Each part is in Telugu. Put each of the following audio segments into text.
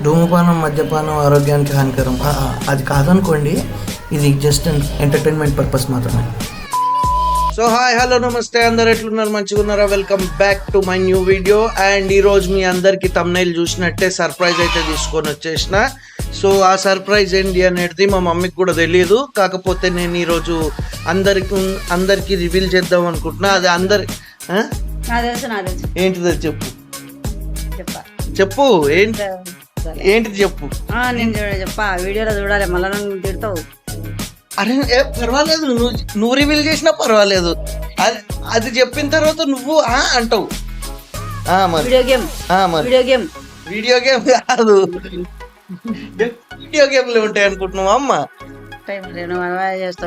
ధూమపానం మద్యపానం ఆరోగ్యానికి హానికరం అది కాదనుకోండి. ఇది జస్ట్ ఎంటర్టైన్మెంట్ పర్పస్ మాత్రమే. సో హాయ్ హలో నమస్తే, అందరు ఎట్లున్నారు? మంచిగా ఉన్నారా? Welcome back to my new video. And ఈరోజు మీ అందరికి తమ్నైల్ చూసినట్టే సర్ప్రైజ్ అయితే తీసుకొని వచ్చేసిన. సో ఆ సర్ప్రైజ్ ఏంటి అనేది మా మమ్మీకి కూడా తెలియదు. కాకపోతే నేను ఈరోజు అందరికి రివీల్ చేద్దాం అనుకుంటున్నా. అది అందరి ఏంటిది చెప్పు చెప్పు ఏంటిది చెప్పు. నేను చెప్పా వీడియోలో చూడాలి, మళ్ళీ నన్ను తిడతావు. అరే పర్వాలేదు, నువ్వు రివీల్ చేసినా పర్వాలేదు. అది చెప్పిన తర్వాత నువ్వు అంటావు. వీడియో గేమ్ కాదు, వీడియో గేమ్లు ఉంటాయి అనుకుంటున్నావు అమ్మ.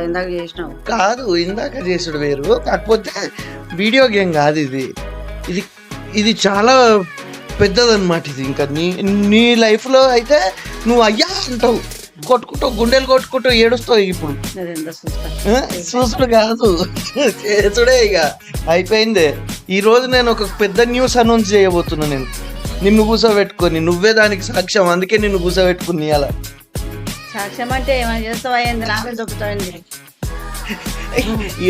ఇందాక చేసినావు కాదు, ఇందాక చేసుడు వేరు. కాకపోతే వీడియో గేమ్ కాదు ఇది. ఇది ఇది చాలా పెద్దదన్నమాట. ఇది ఇంకా నీ లైఫ్లో అయితే నువ్వు అయ్యా అంటావు, కొట్టుకుంటావు, గుండెలు కొట్టుకుంటూ ఏడుస్తావు. ఇప్పుడు చూసుడు కాదు, చేసుడే. ఇక అయిపోయిందే. ఈ రోజు నేను ఒక పెద్ద న్యూస్ అనౌన్స్ చేయబోతున్నా. నిన్ను కూర్చోబెట్టుకొని, నువ్వే దానికి సాక్ష్యం. అందుకే నిన్ను కూర్చోబెట్టుకుని అలా సాక్ష్యం అంటే ఏమైనా చేస్తావా? నాకు చెప్తావండి.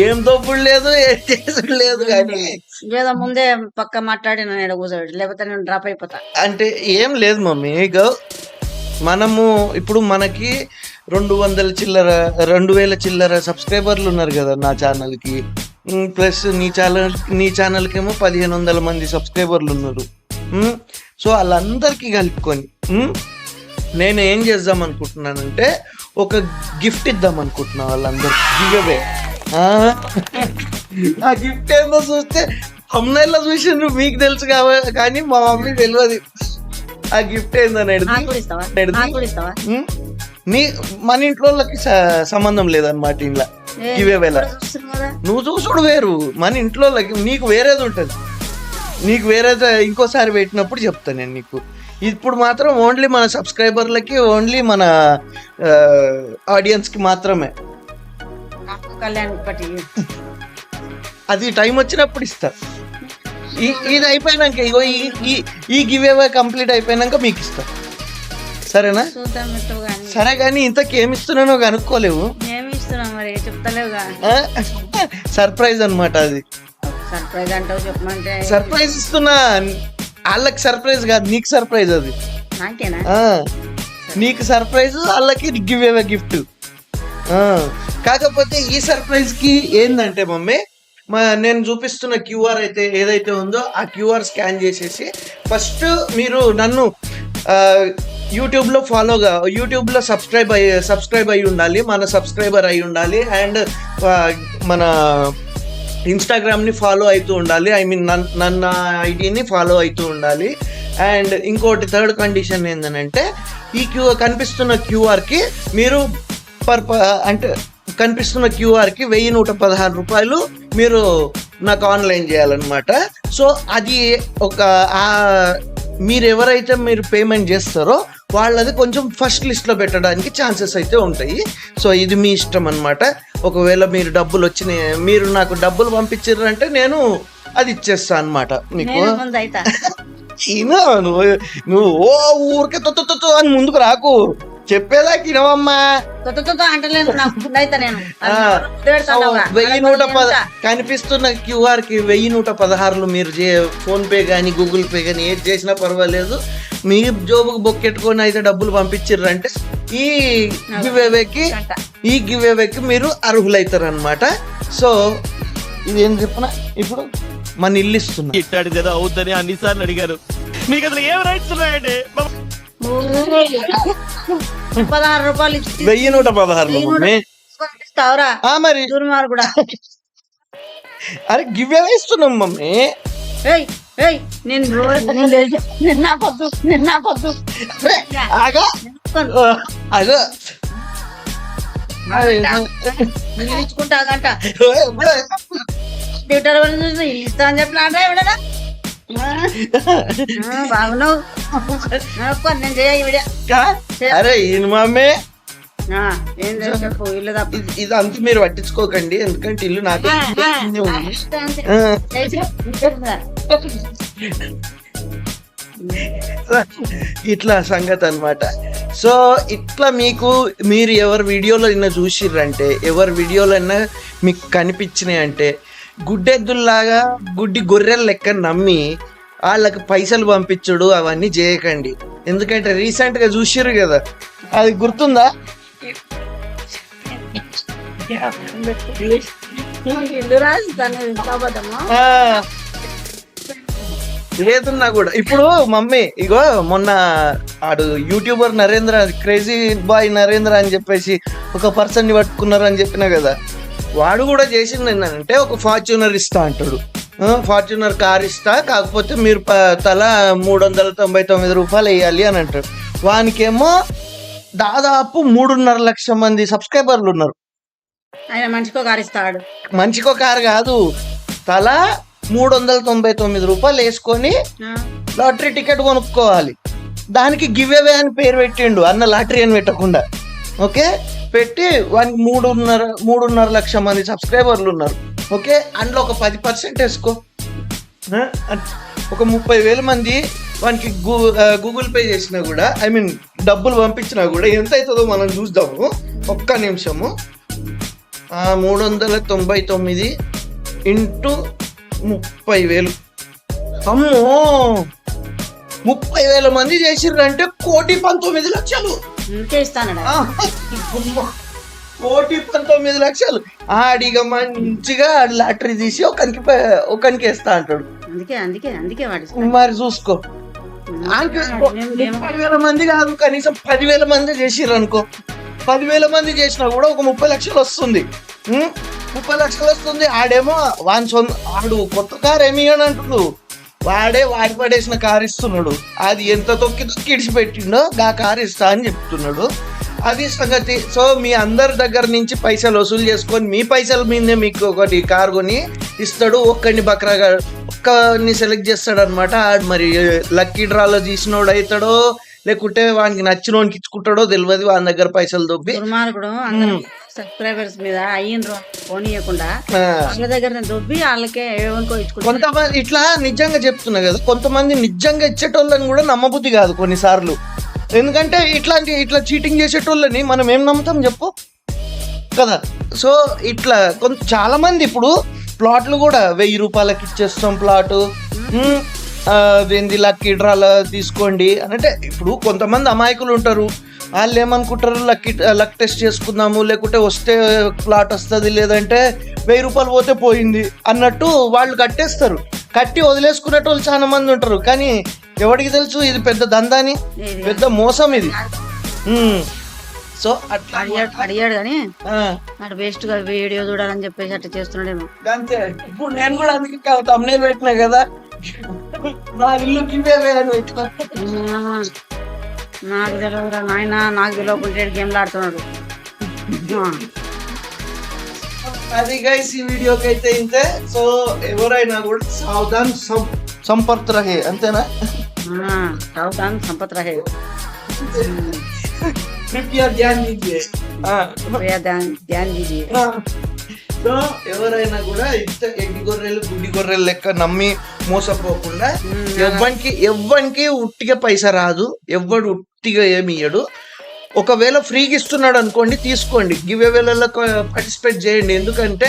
ఏం తప్పుడు లేదు, ఏం చేసుడు లేదు. కానీ ఏదో ముందే పక్క మాట్లాడి నన్ను కూర్చోబెట్టి, లేకపోతే నేను డ్రాప్ అయిపోతా. అంటే ఏం లేదు మమ్మీ. మనము ఇప్పుడు మనకి 2,000 చిల్లర సబ్స్క్రైబర్లు ఉన్నారు కదా నా ఛానల్కి. ప్లస్ నీ ఛానల్కి ఏమో 1,500 మంది సబ్స్క్రైబర్లు ఉన్నారు. సో వాళ్ళందరికీ కలుపుకొని నేను ఏం చేద్దాం అనుకుంటున్నానంటే ఒక గిఫ్ట్ ఇద్దాం అనుకుంటున్నా వాళ్ళందరికి. Give away. ఆ గిఫ్ట్ ఏందో చూస్తే అమ్మాయిలో చూసిండ్రు, మీకు తెలుసు కానీ మా మమ్మీ తెలియదు ఆ గిఫ్ట్ ఏందనేది. మన ఇంట్లో వాళ్ళకి సంబంధం లేదన్నమాట. ఇంట్లో గివ్ అవేలా నువ్వు చూసుడు వేరు, మన ఇంట్లో వాళ్ళకి. నీకు వేరేది ఉంటుంది, నీకు వేరేది ఇంకోసారి పెట్టినప్పుడు చెప్తాను నేను నీకు. ఇప్పుడు మాత్రం ఓన్లీ మన సబ్స్క్రైబర్లకి, ఓన్లీ మన ఆడియన్స్కి మాత్రమే. అది టైం వచ్చినప్పుడు ఇస్తా. ఇది అయిపోయినాక, ఇగో ఈ గివ్ అవే కంప్లీట్ అయిపోయినాక మీకు ఇస్తా. సరేనా? సరే, కానీ ఇంతకేమి ఇస్తున్నానో కనుక్కోలేవు. సర్ప్రైజ్ అన్నమాట అది. సర్ప్రైజ్ అంటావు, చెప్పమంటే సర్ప్రైజ్ ఇస్తున్నా. వాళ్ళకి సర్ప్రైజ్ కాదు, నీకు సర్ప్రైజ్. అది నీకు సర్ప్రైజ్, వాళ్ళకి గివ్ అవే గిఫ్ట్. కాకపోతే ఈ సర్ప్రైజ్ కి ఏందంటే మమ్మీ, నేను చూపిస్తున్న క్యూఆర్ అయితే ఏదైతే ఉందో ఆ క్యూఆర్ స్కాన్ చేసేసి ఫస్ట్ మీరు నన్ను యూట్యూబ్లో సబ్స్క్రైబ్ అయి ఉండాలి, మన సబ్స్క్రైబర్ అయి ఉండాలి. అండ్ మన ఇన్స్టాగ్రామ్ని ఫాలో అవుతూ ఉండాలి. నన్న ఐడిని ఫాలో అవుతూ ఉండాలి. అండ్ ఇంకోటి థర్డ్ కండిషన్ ఏంటంటే ఈ కనిపిస్తున్న క్యూఆర్కి మీరు కనిపిస్తున్న క్యూఆర్కి 1,116 రూపాయలు మీరు నాకు ఆన్లైన్ చేయాలన్నమాట. సో అది మీరు ఎవరైతే పేమెంట్ చేస్తారో వాళ్ళది కొంచెం ఫస్ట్ లిస్ట్లో పెట్టడానికి ఛాన్సెస్ అయితే ఉంటాయి. సో ఇది మీ ఇష్టం అన్నమాట. ఒకవేళ మీరు నాకు డబ్బులు పంపించారంటే నేను అది ఇచ్చేస్తా అన్నమాట మీకు. నువ్వు ఊరికే తొత్తు అని ముందుకు రాకు, చెప్పేదాకా వినవమ్మా. 1,110 కనిపిస్తున్న క్యూఆర్ కి 1,116 మీరు ఫోన్ పే కానీ గూగుల్ పే కానీ ఏది చేసినా పర్వాలేదు. మీ జోబుకు బొక్కెట్టుకొని అయితే డబ్బులు పంపించారంటే ఈ గివ్ అవేకి మీరు అర్హులవుతారు అనమాట. సో ఇదేం చెప్పనా, ఇప్పుడు మన ఇల్లు ఇస్తున్నా. ఇట్టాడు కదా అవుద్దని అన్నిసార్లు అడిగారు. మీకు అసలు ఏం రైట్స్ ఉన్నాయండి? 1,116 రూపాయలు 1,116 మరి కూడా. అరే గివ్ అవే ఇస్తున్నాం మమ్మీ. ఇచ్చుకుంటాగంట ఇస్తా అని చెప్పిన ఎవడనా బాగున్నావు. నేను అరే మమ్మీ చెప్పు, ఇల్లు తప్ప ఇది అంత మీరు పట్టించుకోకండి, ఎందుకంటే ఇల్లు నాకే. ఇట్లా సంగతి అన్నమాట. సో ఇట్లా మీరు ఎవరి వీడియోలో అయినా చూసిర్రంటే, ఎవరి వీడియోలో అయినా మీకు కనిపించినాయి అంటే గుడ్డెద్దుల్లాగా గుడ్డి గొర్రెల లెక్క నమ్మి వాళ్ళకి పైసలు పంపించుడు అవన్నీ చేయకండి. ఎందుకంటే రీసెంట్గా చూసిర్రు కదా, అది గుర్తుందా? ఇల్లు రాజధాని అబద్ధమా? ఏదున్నా కూడా ఇప్పుడు మమ్మీ ఇగో మొన్న ఆడు YouTuber Narendra, crazy boy Narendra అని చెప్పేసి ఒక పర్సన్ని పట్టుకున్నారని చెప్పినా కదా, వాడు కూడా చేసింది ఏంటంటే ఒక ఫార్చ్యూనర్ ఇస్తా అంటాడు. ఫార్చ్యూనర్ కార్ ఇస్తా, కాకపోతే మీరు తల 399 రూపాయలు వేయాలి అని అంటాడు. వానికేమో దాదాపు 3.5 లక్షల మంది సబ్స్క్రైబర్లు ఉన్నారు. ఆయన మనిషికో కారు ఇస్తాడు. మనిషికో కారు కాదు, తల 399 రూపాయలు వేసుకొని లాటరీ టికెట్ కొనుక్కోవాలి. దానికి గివ్ అవే అని పేరు పెట్టిండు, అన్న లాటరీ అని పెట్టకుండా. ఓకే, పెట్టి వానికి 3.5 లక్షల మంది సబ్స్క్రైబర్లు ఉన్నారు. ఓకే, అందులో ఒక 10% వేసుకో, ఒక 30,000 మంది వానికి గూగుల్ పే చేసినా కూడా, ఐ మీన్ డబ్బులు పంపించినా కూడా ఎంత అవుతుందో మనం చూద్దాము. ఒక్క నిమిషము. 399 ఇంటూ 30,000. అమ్మో, 30,000 మంది చేసిర్రంటే 1,19,00,000. ఇంకే ఇస్తాను. 1,19,00,000. ఆడిగా మంచిగా లాటరీ తీసి ఒకనికి వేస్తా అంటాడు. అందుకే మరి చూసుకో, 30,000 మంది కాదు, కనీసం 10,000 మంది చేసిర్రు అనుకో. 10,000 మంది చేసినా కూడా ఒక 30 లక్షలు వస్తుంది. 30 లక్షలు వస్తుంది. ఆడేమో ఆడు కొత్త కారు ఏమి అని అంటున్నాడు, వాడి పడేసిన కారు ఇస్తున్నాడు. అది ఎంత తొక్కి ఇడిచిపెట్టిండో ఆ కారు ఇస్తా అని చెప్తున్నాడు. అది సంగతి. సో మీ అందరి దగ్గర నుంచి పైసలు వసూలు చేసుకొని మీ పైసల మీదే మీకు ఒకటి కారు కొని ఇస్తాడు. ఒక్కరిని సెలెక్ట్ చేస్తాడు అనమాట. మరి లక్కీ డ్రాలో తీసినోడు అవుతాడో లేకుంటే వానికి నచ్చినోనికి ఇచ్చుకుంటాడో తెలియదు. వాని దగ్గర పైసలు దొబ్బి సబ్స్క్రైబర్స్ మీద అయ్యిండ్రు పోనీయకుండా వాళ్ళ దగ్గర దొబ్బి వాళ్ళకే కొంతమంది ఇట్లా నిజంగా చెప్తున్నా కదా, కొంతమంది నిజంగా ఇచ్చేటోళ్ళని కూడా నమ్మబుద్ధి కాదు కొన్నిసార్లు. ఎందుకంటే ఇట్లా చీటింగ్ చేసేటోళ్ళని మనం ఏం నమ్ముతాం చెప్పు కదా. సో ఇట్లా చాలా మంది ఇప్పుడు ప్లాట్లు కూడా 1,000 రూపాయలకి ఇచ్చేస్తాం ప్లాటు, లక్కీ డ్రాలో తీసుకోండి అంటే. ఇప్పుడు కొంతమంది అమాయకులు ఉంటారు, వాళ్ళు ఏమనుకుంటారు, లక్ టెస్ట్ చేసుకుందాము, లేకుంటే వస్తే ప్లాట్ వస్తుంది, లేదంటే 1,000 రూపాయలు పోతే పోయింది అన్నట్టు వాళ్ళు కట్టేస్తారు. కట్టి వదిలేసుకునేటోళ్ళు చాలా మంది ఉంటారు. కానీ ఎవరికి తెలుసు ఇది పెద్ద దందాని, పెద్ద మోసం ఇది. సో అట్లా అడిగాడు కానీ అటు వేస్ట్ గా వీడియో చూడాలని చెప్పేసి అట్లా చేస్తున్నాడేమో. అంతే. ఇప్పుడు నేను కూడా అందుకే తమ్నేల్ పెట్టినా కదా, నా ఇల్లు కిందే అని పెట్టినా. నాకు తెలియదురా నాయన, నాకు తెలియకుంటే గేమ్లు ఆడుతున్నాడు. అది గైస్ ఈ వీడియోకి అయితే ఇంతే. సో ఎవరైనా కూడా సావధాన్ సంపత్ రహే, అంతేనా? సావధాన్ సంపత్ రహే. ధ్యాన్ దీజియే. సో ఎవరైనా కూడా ఎడ్డి గొర్రెలు గుడ్డి గొర్రెలు లెక్క నమ్మి మోసపోకుండా, ఎవ్వనికి ఉట్టిగా పైసా రాదు, ఎవ్వడు ఉట్టిగా ఏమి ఇయ్యడు. ఒకవేళ ఫ్రీగా ఇస్తున్నాడు అనుకోండి, తీసుకోండి, గివ్ అవేలలో పార్టిసిపేట్ చేయండి. ఎందుకంటే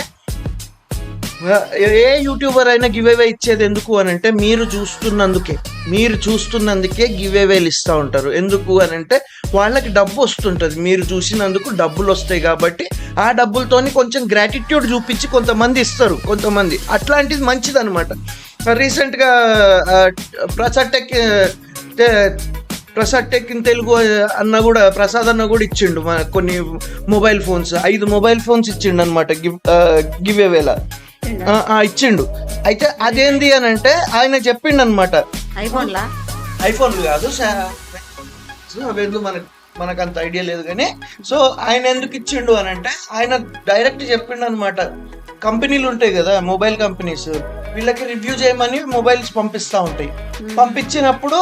ఏ యూట్యూబర్ అయినా గివ్ అవే ఇచ్చేది ఎందుకు అని అంటే మీరు చూస్తున్నందుకే గివ్ అవేలు ఇస్తూ ఉంటారు. ఎందుకు అని అంటే వాళ్ళకి డబ్బు వస్తుంటుంది, మీరు చూసినందుకు డబ్బులు వస్తాయి కాబట్టి ఆ డబ్బులతోని కొంచెం గ్రాటిట్యూడ్ చూపించి కొంతమంది ఇస్తారు. కొంతమంది అట్లాంటిది మంచిది అనమాట. రీసెంట్గా ప్రసాద్ టెక్ ఇన్ తెలుగు ప్రసాద్ అన్న కూడా ఇచ్చిండు కొన్ని మొబైల్ ఫోన్స్, 5 మొబైల్ ఫోన్స్ ఇచ్చిండు అనమాట గివ్ అవేలా ఇచ్చిండు. అయితే అదేంది అని అంటే ఆయన చెప్పిండు అనమాట, ఐఫోన్లు కాదు అవేందు మనకు అంత ఐడియా లేదు కానీ. సో ఆయన ఎందుకు ఇచ్చిండు అని అంటే ఆయన డైరెక్ట్ చెప్పిండు అనమాట, కంపెనీలు ఉంటాయి కదా మొబైల్ కంపెనీస్, వీళ్ళకి రివ్యూ చేయమని మొబైల్స్ పంపిస్తూ ఉంటాయి. పంపించినప్పుడు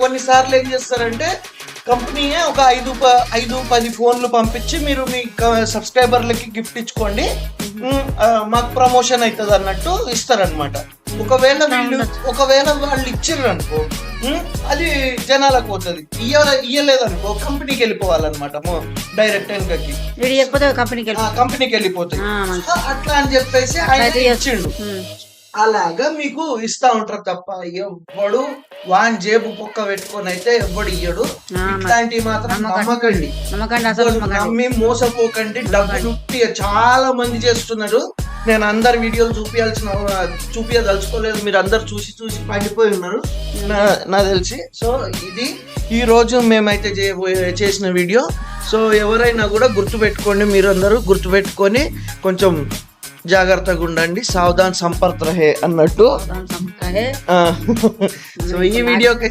కొన్నిసార్లు ఏం చేస్తారంటే కంపెనీయే ఒక 5-10 ఫోన్లు పంపించి మీరు మీ సబ్స్క్రైబర్లకి గిఫ్ట్ ఇచ్చుకోండి, మాకు ప్రమోషన్ అవుతుంది అన్నట్టు ఇస్తారనమాట. ఒకవేళ వాళ్ళు ఇచ్చిర్రు అనుకో అది జనాలకు పోతుంది. ఇయ్యలేదనుకో కంపెనీకి వెళ్ళిపోవాలన్నమాట డైరెక్ట్ వెనకకి కంపెనీకి వెళ్ళిపోతుంది. అట్లా అని చెప్పేసి ఆయన ఇచ్చిండు. అలాగా మీకు ఇస్తా ఉంటారు తప్ప ఎవ్వడు వాన్ జేబు పొక్క పెట్టుకొని అయితే ఎవ్వడు ఇయ్యడు. ఇట్లాంటివి మాత్రం నమ్మకండి, నమ్మి మోసపోకండి. డబ్బులు చాలా మంది చేస్తున్నారు. నేను అందరి వీడియోలు చూపించదలుచుకోలేదు, మీరు అందరు చూసి పండిపోయి ఉన్నారు నాకు తెలిసి. సో ఇది ఈ రోజు మేమైతే చేసిన వీడియో. సో ఎవరైనా కూడా గుర్తుపెట్టుకోండి, మీరు అందరూ గుర్తుపెట్టుకొని కొంచెం జాగ్రత్తగా ఉండండి. సావధాన్ సంపర్క్ రహే అన్నట్టు. సో ఈ వీడియోకి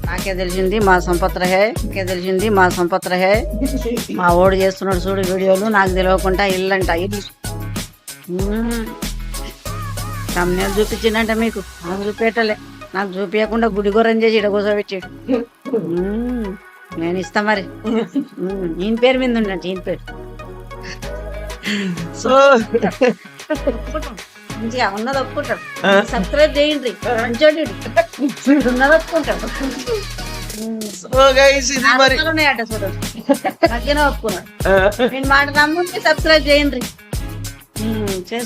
నాకే తెలిసింది మా సంపత్ రహే, మా సంపత్ రహే. మా ఓడి చేస్తున్నాడు చూడు వీడియోలు, నాకు తెలియకుండా ఇల్లు తమ్ముడు చూపించిందంట మీకు. నాకు చూపెట్టలే, నాకు చూపించకుండా గుడి గొర్రెం చేసి ఇడ కూర్చోబెట్టాడు. నేను ఇస్తా మరి. ఈయన పేరు మీద ఉన్నట్టు ఈయన పేరు. సో మంచిగా ఉన్నది ఒప్పుకుంటాడు. సబ్స్క్రైబ్ చేయండి, మంచోడి ఉన్నది ఒప్పుకుంటాడు. సో గైస్ ఇది మరి ఉన్నాయట చూడండి, తగ్గిన ఒప్పుకున్నాడు. నేను మాట నమ్ముంటే సబ్స్క్రైబ్ చేయండి.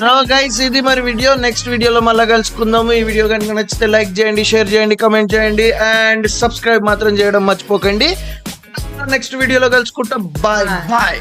సో గైస్ ఇది మరి వీడియో. నెక్స్ట్ వీడియోలో మళ్ళీ కలుసుకుందాము. ఈ వీడియో కనుక నచ్చితే లైక్ చేయండి, షేర్ చేయండి, కామెంట్ చేయండి అండ్ సబ్స్క్రైబ్ మాత్రం చేయడం మర్చిపోకండి. నెక్స్ట్ వీడియోలో కలుసుకుంటాం. Bye bye.